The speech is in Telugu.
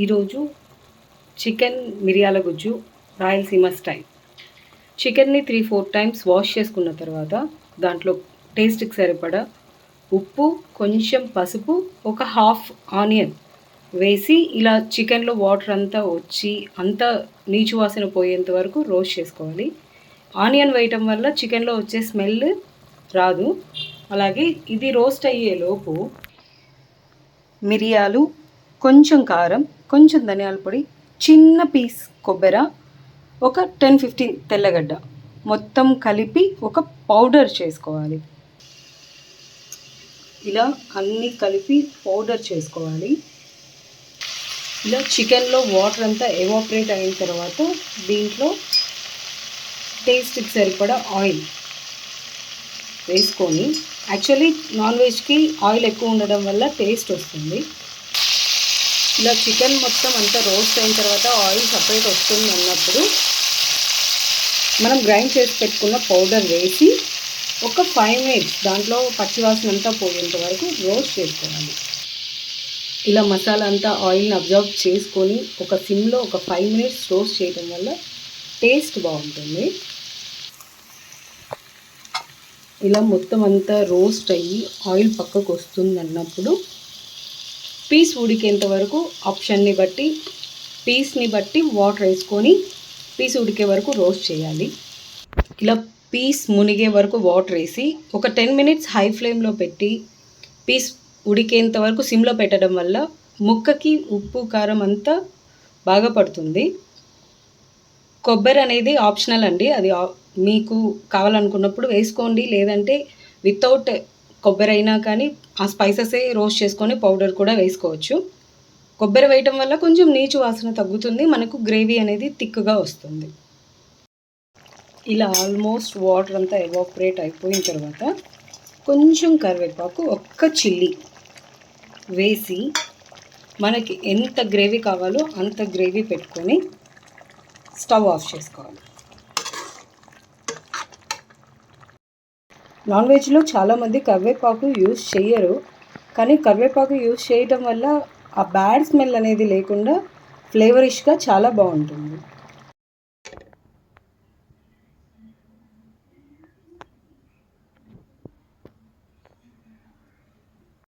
ఈరోజు చికెన్ మిరియాల గుజ్జు రాయలసీమ స్టైల్. చికెన్ని 3-4 టైమ్స్ వాష్ చేసుకున్న తర్వాత దాంట్లో టేస్ట్కి సరిపడా ఉప్పు, కొంచెం పసుపు, ఒక హాఫ్ ఆనియన్ వేసి ఇలా చికెన్లో వాటర్ అంతా వచ్చి అంతా నీచు వాసన పోయేంత వరకు రోస్ట్ చేసుకోవాలి. ఆనియన్ వేయటం వల్ల చికెన్లో వచ్చే స్మెల్ రాదు. అలాగే ఇది రోస్ట్ అయ్యేలోపు మిరియాలు, కొంచెం కారం, కొంచెం ధనియాల పొడి, చిన్న పీస్ కొబ్బరి, ఒక 10-15 తెల్లగడ్డ మొత్తం కలిపి ఒక పౌడర్ చేసుకోవాలి. ఇలా అన్నీ కలిపి పౌడర్ చేసుకోవాలి. ఇలా చికెన్లో వాటర్ అంతా ఎవాపరేట్ అయిన తర్వాత దీంట్లో టేస్ట్కి సరిపడా ఆయిల్ వేసుకొని, యాక్చువల్లీ నాన్ వెజ్కి ఆయిల్ ఎక్కువ ఉండడం వల్ల టేస్ట్ వస్తుంది. ఇలా చికెన్ మొత్తం అంతా రోస్ట్ అయిన తర్వాత ఆయిల్ సపరేట్ వస్తుంది అన్నప్పుడు మనం గ్రైండ్ చేసి పెట్టుకున్న పౌడర్ వేసి ఒక 5 మినిట్స్ దాంట్లో పచ్చివాసన అంతా పోయేంత వరకు రోస్ట్ చేసుకోవాలి. ఇలా మసాలా అంతా ఆయిల్ని అబ్జర్వ్ చేసుకొని ఒక సిమ్లో ఒక 5 మినిట్స్ రోస్ట్ చేయడం వల్ల టేస్ట్ బాగుంటుంది. ఇలా మొత్తం అంతా రోస్ట్ అయ్యి ఆయిల్ పక్కకు వస్తుంది అన్నప్పుడు పీస్ ఉడికేంత వరకు ఆప్షన్ని బట్టి పీస్ని బట్టి వాటర్ వేసుకొని పీస్ ఉడికే వరకు రోస్ట్ చేయాలి. ఇలా పీస్ మునిగే వరకు వాటర్ వేసి ఒక 10 మినిట్స్ హై ఫ్లేమ్లో పెట్టి పీస్ ఉడికేంత వరకు సిమ్లో పెట్టడం వల్ల ముక్కకి ఉప్పు కారం అంతా బాగా పడుతుంది. కొబ్బరి అనేది ఆప్షనల్ అండి, అది మీకు కావాలనుకున్నప్పుడు వేసుకోండి, లేదంటే వితౌట్ కొబ్బరి అయినా కానీ ఆ స్పైసెసే రోస్ట్ చేసుకొని పౌడర్ కూడా వేసుకోవచ్చు. కొబ్బరి వేయటం వల్ల కొంచెం నీచు వాసన తగ్గుతుంది, మనకు గ్రేవీ అనేది థిక్గా వస్తుంది. ఇలా ఆల్మోస్ట్ వాటర్ అంతా ఎవాపరేట్ అయిపోయిన తర్వాత కొంచెం కరివేపాకు, ఒక్క చిల్లీ వేసి మనకి ఎంత గ్రేవీ కావాలో అంత గ్రేవీ పెట్టుకొని స్టవ్ ఆఫ్ చేసుకోవాలి. నాన్ వెజ్లో చాలామంది కరివేపాకు యూజ్ చేయరు, కానీ కరివేపాకు యూజ్ చేయటం వల్ల ఆ బ్యాడ్ స్మెల్ అనేది లేకుండా ఫ్లేవరిష్గా చాలా బాగుంటుంది.